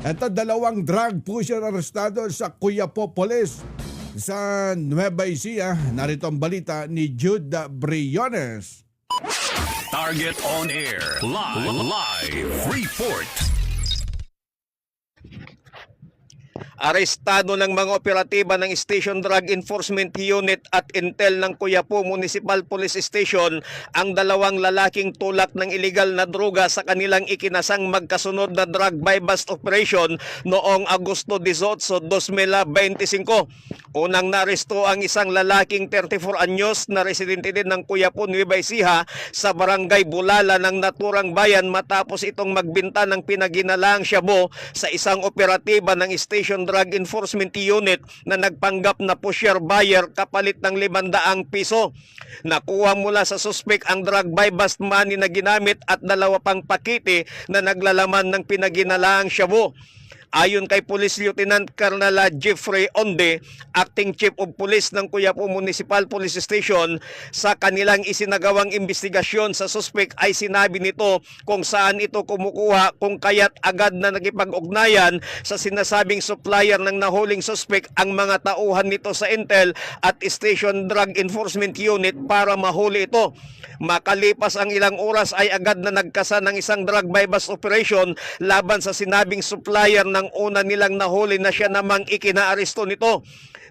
Ito, dalawang drug pusher arestado sa Quiapo Police sa Nueva Ecija. Narito ang balita ni Jude Briones. Target on air. Live report. Arestado ng mga operatiba ng Station Drug Enforcement Unit at Intel ng Quiapo Municipal Police Station ang dalawang lalaking tulak ng iligal na droga sa kanilang ikinasang magkasunod na drug buy-bust operation noong Agosto 18, 2025. Unang naaresto ang isang lalaking 34 anyos na residente din ng Quiapo, Nueva Ecija sa barangay Bulala ng naturang bayan matapos itong magbenta ng pinaginalaang shabu sa isang operatiba ng Station Drug Enforcement Unit na nagpanggap na pusher buyer kapalit ng 500 piso. Nakuha mula sa suspek ang drug buy-bust money na ginamit at 2 pang pakete na naglalaman ng pinaginalaang shabu. Ayon kay Police Lieutenant Colonel Jeffrey Onde, Acting Chief of Police ng Quiapo Municipal Police Station, sa kanilang isinagawang investigasyon sa suspek ay sinabi nito kung saan ito kumukuha kung kaya't agad na nakipag-ugnayan sa sinasabing supplier ng nahuling suspek ang mga tauhan nito sa Intel at Station Drug Enforcement Unit para mahuli ito. Makalipas ang ilang oras ay agad na nagkasa ng isang drug buy-bust operation laban sa sinabing supplier ng una nilang nahuli na siya namang ikinaaresto nito.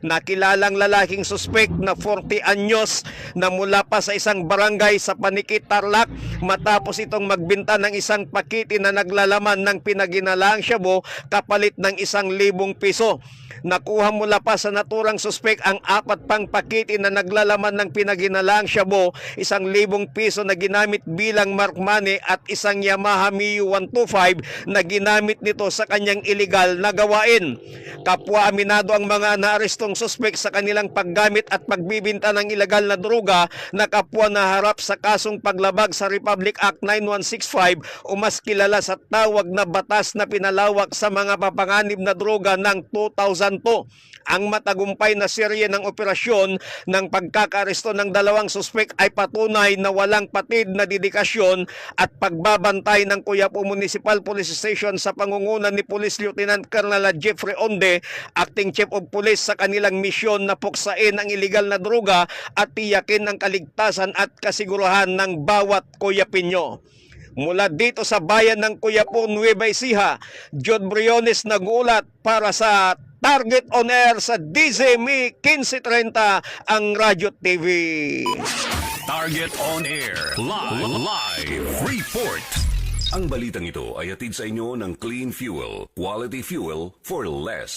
Nakilalang lalaking suspek na 40 anyos na mula pa sa isang barangay sa Panikit, Tarlac matapos itong magbenta ng isang pakete na naglalaman ng pinaginalaang shabu kapalit ng 1,000 piso. Nakuha mula pa sa naturang suspek ang 4 pang pakete na naglalaman ng pinaginalaang shabu, 1,000 piso na ginamit bilang mark money at isang Yamaha Mio 125 na ginamit nito sa kanyang iligal na gawain. Kapwa aminado ang mga naarestong suspek sa kanilang paggamit at pagbibinta ng ilegal na droga na kapwa na harap sa kasong paglabag sa Republic Act 9165 o mas kilala sa tawag na batas na pinalawak sa mga papanganib na droga ng 2002. Ang matagumpay na serye ng operasyon ng pagkakaaresto ng dalawang suspek ay patunay na walang patid na dedikasyon at pagbabantay ng Quiapo Municipal Police Station sa pangunguna ni Police Lieutenant Colonel Jeffrey Onde, Acting Chief of Police, sa kanilang misyon na puksain ang iligal na droga at tiyakin ang kaligtasan at kasigurahan ng bawat Quiapeño. Mula dito sa bayan ng Quiapo, Nueva Ecija, Jude Briones nag-uulat para sa Target on Air sa DZME 1530 ang Radyo TV. Target on air. Live report. Ang balitang ito ay hatid sa inyo ng Clean Fuel, quality fuel for less.